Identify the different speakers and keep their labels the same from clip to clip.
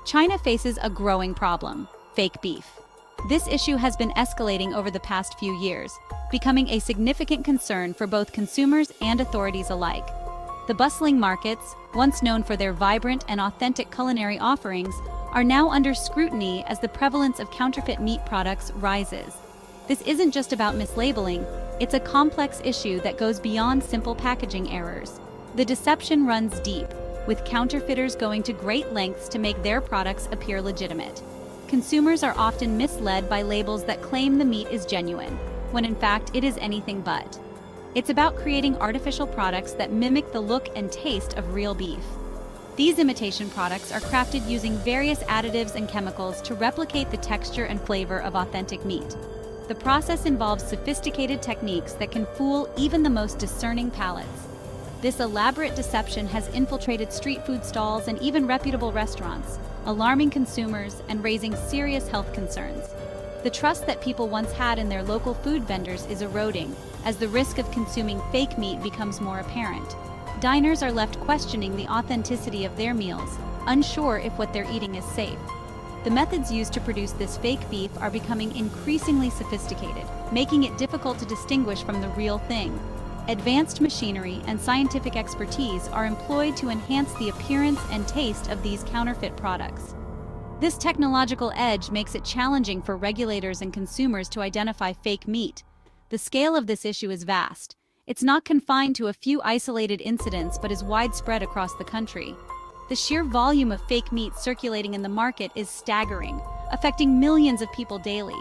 Speaker 1: China faces a growing problem: fake beef. This issue has been escalating over the past few years, becoming a significant concern for both consumers and authorities alike. The bustling markets, once known for their vibrant and authentic culinary offerings, are now under scrutiny as the prevalence of counterfeit meat products rises. This isn't just about mislabeling, it's a complex issue that goes beyond simple packaging errors. The deception runs deep, with counterfeiters going to great lengths to make their products appear legitimate. Consumers are often misled by labels that claim the meat is genuine, when in fact it is anything but. It's about creating artificial products that mimic the look and taste of real beef. These imitation products are crafted using various additives and chemicals to replicate the texture and flavor of authentic meat. The process involves sophisticated techniques that can fool even the most discerning palates. This elaborate deception has infiltrated street food stalls and even reputable restaurants, alarming consumers and raising serious health concerns. The trust that people once had in their local food vendors is eroding as the risk of consuming fake meat becomes more apparent. Diners are left questioning the authenticity of their meals, unsure if what they're eating is safe. The methods used to produce this fake beef are becoming increasingly sophisticated, making it difficult to distinguish from the real thing. Advanced machinery and scientific expertise are employed to enhance the appearance and taste of these counterfeit products. This technological edge makes it challenging for regulators and consumers to identify fake meat. The scale of this issue is vast. It's not confined to a few isolated incidents but is widespread across the country. The sheer volume of fake meat circulating in the market is staggering, affecting millions of people daily.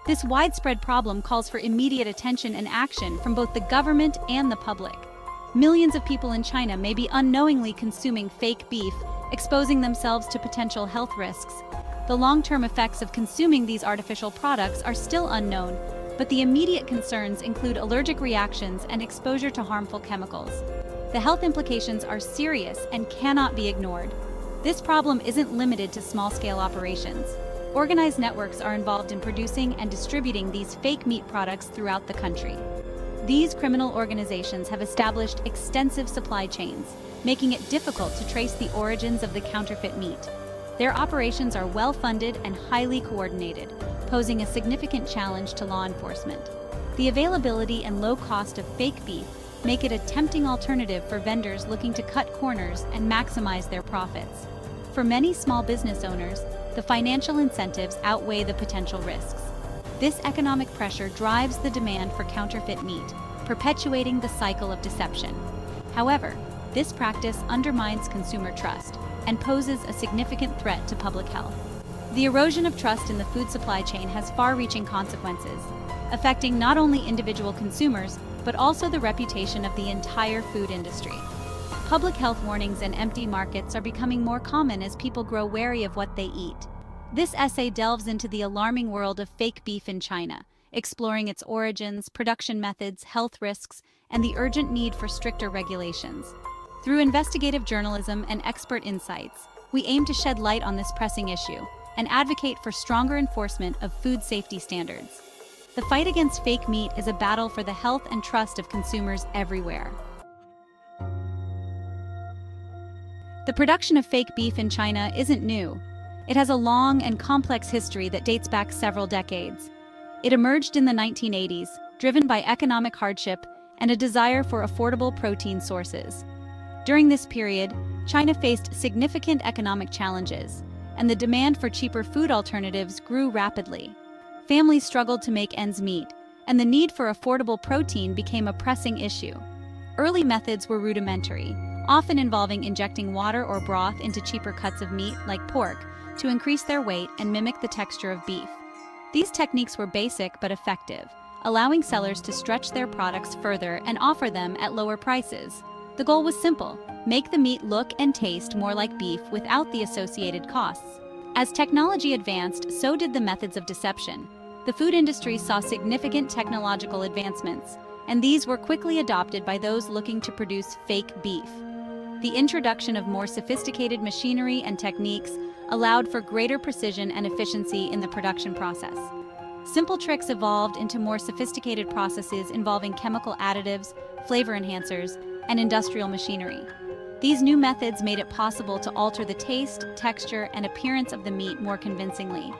Speaker 1: This widespread problem calls for immediate attention and action from both the government and the public. Millions of people in China may be unknowingly consuming fake beef, exposing themselves to potential health risks. The long-term effects of consuming these artificial products are still unknown, but the immediate concerns include allergic reactions and exposure to harmful chemicals. The health implications are serious and cannot be ignored. This problem isn't limited to small-scale operations. Organized networks are involved in producing and distributing these fake meat products throughout the country. These criminal organizations have established extensive supply chains, making it difficult to trace the origins of the counterfeit meat. Their operations are well-funded and highly coordinated, posing a significant challenge to law enforcement. The availability and low cost of fake beef make it a tempting alternative for vendors looking to cut corners and maximize their profits. For many small business owners, the financial incentives outweigh the potential risks. This economic pressure drives the demand for counterfeit meat, perpetuating the cycle of deception. However, this practice undermines consumer trust and poses a significant threat to public health. The erosion of trust in the food supply chain has far-reaching consequences, affecting not only individual consumers, but also the reputation of the entire food industry. Public health warnings and empty markets are becoming more common as people grow wary of what they eat. This essay delves into the alarming world of fake beef in China, exploring its origins, production methods, health risks, and the urgent need for stricter regulations. Through investigative journalism and expert insights, we aim to shed light on this pressing issue and advocate for stronger enforcement of food safety standards. The fight against fake meat is a battle for the health and trust of consumers everywhere. The production of fake beef in China isn't new. It has a long and complex history that dates back several decades. It emerged in the 1980s, driven by economic hardship and a desire for affordable protein sources. During this period, China faced significant economic challenges, and the demand for cheaper food alternatives grew rapidly. Families struggled to make ends meet, and the need for affordable protein became a pressing issue. Early methods were rudimentary, often involving injecting water or broth into cheaper cuts of meat, like pork, to increase their weight and mimic the texture of beef. These techniques were basic but effective, allowing sellers to stretch their products further and offer them at lower prices. The goal was simple: make the meat look and taste more like beef without the associated costs. As technology advanced, so did the methods of deception. The food industry saw significant technological advancements, and these were quickly adopted by those looking to produce fake beef. The introduction of more sophisticated machinery and techniques allowed for greater precision and efficiency in the production process. Simple tricks evolved into more sophisticated processes involving chemical additives, flavor enhancers, and industrial machinery. These new methods made it possible to alter the taste, texture, and appearance of the meat more convincingly.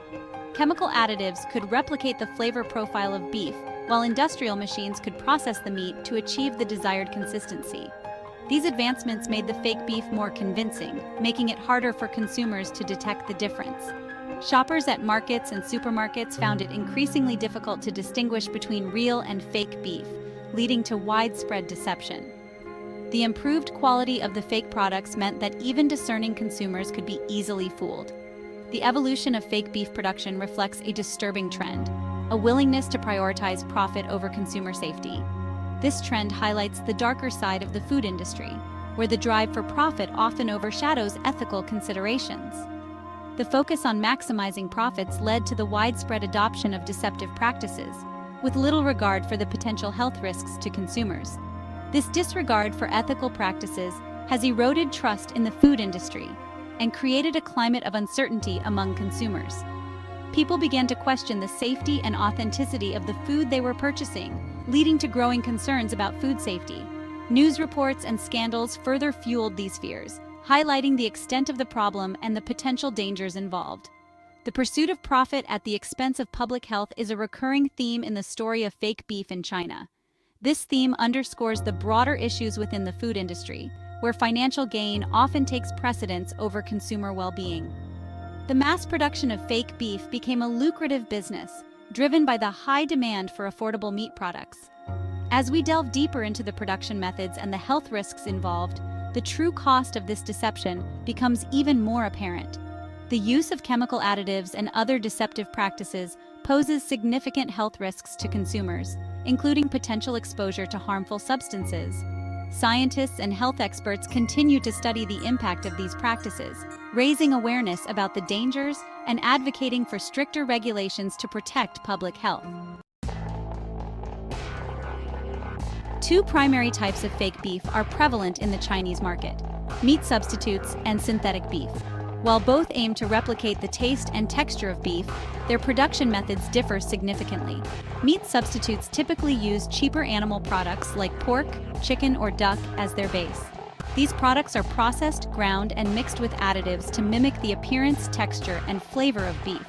Speaker 1: Chemical additives could replicate the flavor profile of beef, while industrial machines could process the meat to achieve the desired consistency. These advancements made the fake beef more convincing, making it harder for consumers to detect the difference. Shoppers at markets and supermarkets found it increasingly difficult to distinguish between real and fake beef, leading to widespread deception. The improved quality of the fake products meant that even discerning consumers could be easily fooled. The evolution of fake beef production reflects a disturbing trend, a willingness to prioritize profit over consumer safety. This trend highlights the darker side of the food industry, where the drive for profit often overshadows ethical considerations. The focus on maximizing profits led to the widespread adoption of deceptive practices, with little regard for the potential health risks to consumers. This disregard for ethical practices has eroded trust in the food industry and created a climate of uncertainty among consumers. People began to question the safety and authenticity of the food they were purchasing, leading to growing concerns about food safety. News reports and scandals further fueled these fears, highlighting the extent of the problem and the potential dangers involved. The pursuit of profit at the expense of public health is a recurring theme in the story of fake beef in China. This theme underscores the broader issues within the food industry, where financial gain often takes precedence over consumer well-being. The mass production of fake beef became a lucrative business, driven by the high demand for affordable meat products. As we delve deeper into the production methods and the health risks involved, the true cost of this deception becomes even more apparent. The use of chemical additives and other deceptive practices poses significant health risks to consumers, including potential exposure to harmful substances. Scientists and health experts continue to study the impact of these practices, raising awareness about the dangers and advocating for stricter regulations to protect public health. Two primary types of fake beef are prevalent in the Chinese market: meat substitutes and synthetic beef. While both aim to replicate the taste and texture of beef, their production methods differ significantly. Meat substitutes typically use cheaper animal products like pork, chicken, or duck as their base. These products are processed, ground, and mixed with additives to mimic the appearance, texture, and flavor of beef.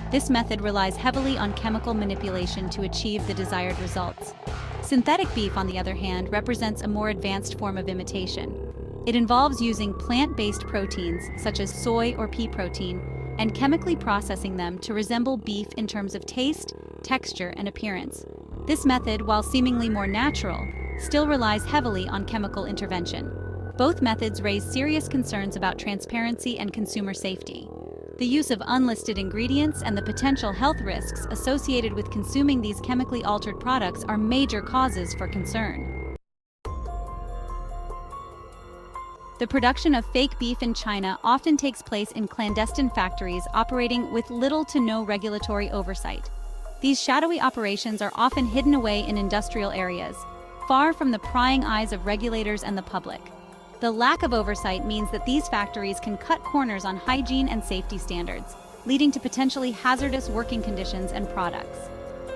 Speaker 1: This method relies heavily on chemical manipulation to achieve the desired results. Synthetic beef, on the other hand, represents a more advanced form of imitation. It involves using plant-based proteins, such as soy or pea protein, and chemically processing them to resemble beef in terms of taste, texture, and appearance. This method, while seemingly more natural, still relies heavily on chemical intervention. Both methods raise serious concerns about transparency and consumer safety. The use of unlisted ingredients and the potential health risks associated with consuming these chemically altered products are major causes for concern. The production of fake beef in China often takes place in clandestine factories operating with little to no regulatory oversight. These shadowy operations are often hidden away in industrial areas, far from the prying eyes of regulators and the public. The lack of oversight means that these factories can cut corners on hygiene and safety standards, leading to potentially hazardous working conditions and products.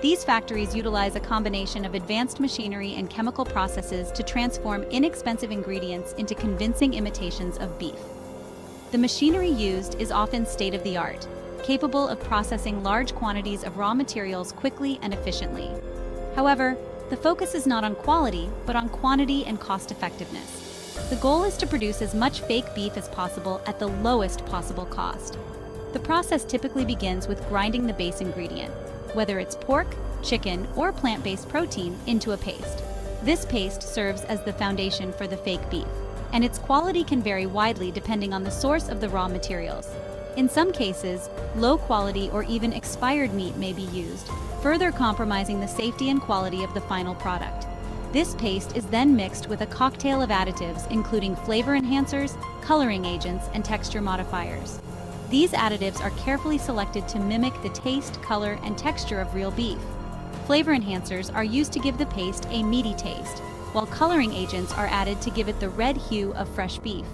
Speaker 1: These factories utilize a combination of advanced machinery and chemical processes to transform inexpensive ingredients into convincing imitations of beef. The machinery used is often state-of-the-art, capable of processing large quantities of raw materials quickly and efficiently. However, the focus is not on quality, but on quantity and cost-effectiveness. The goal is to produce as much fake beef as possible at the lowest possible cost. The process typically begins with grinding the base ingredient, whether it's pork, chicken, or plant-based protein, into a paste. This paste serves as the foundation for the fake beef, and its quality can vary widely depending on the source of the raw materials. In some cases, low quality or even expired meat may be used, further compromising the safety and quality of the final product. This paste is then mixed with a cocktail of additives, including flavor enhancers, coloring agents, and texture modifiers. These additives are carefully selected to mimic the taste, color, and texture of real beef. Flavor enhancers are used to give the paste a meaty taste, while coloring agents are added to give it the red hue of fresh beef.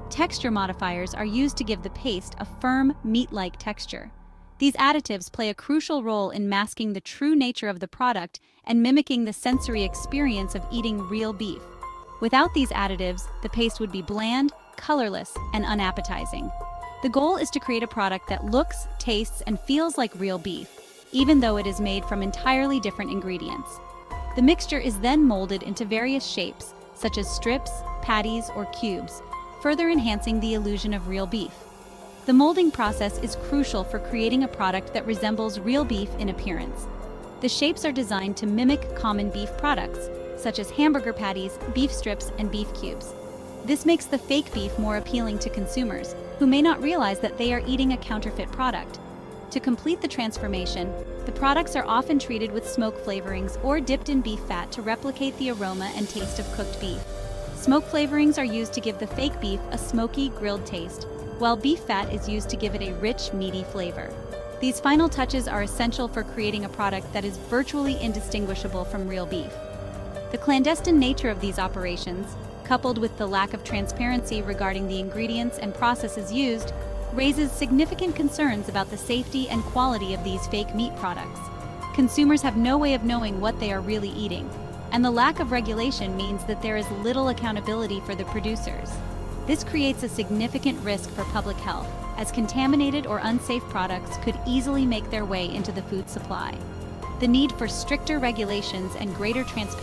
Speaker 1: Texture modifiers are used to give the paste a firm, meat-like texture. These additives play a crucial role in masking the true nature of the product and mimicking the sensory experience of eating real beef. Without these additives, the paste would be bland, colorless, and unappetizing. The goal is to create a product that looks, tastes, and feels like real beef, even though it is made from entirely different ingredients. The mixture is then molded into various shapes, such as strips, patties, or cubes, further enhancing the illusion of real beef. The molding process is crucial for creating a product that resembles real beef in appearance. The shapes are designed to mimic common beef products, such as hamburger patties, beef strips, and beef cubes. This makes the fake beef more appealing to consumers, who may not realize that they are eating a counterfeit product. To complete the transformation, the products are often treated with smoke flavorings or dipped in beef fat to replicate the aroma and taste of cooked beef. Smoke flavorings are used to give the fake beef a smoky, grilled taste, while beef fat is used to give it a rich, meaty flavor. These final touches are essential for creating a product that is virtually indistinguishable from real beef. The clandestine nature of these operations, coupled with the lack of transparency regarding the ingredients and processes used, raises significant concerns about the safety and quality of these fake meat products. Consumers have no way of knowing what they are really eating, and the lack of regulation means that there is little accountability for the producers. This creates a significant risk for public health, as contaminated or unsafe products could easily make their way into the food supply. The need for stricter regulations and greater transparency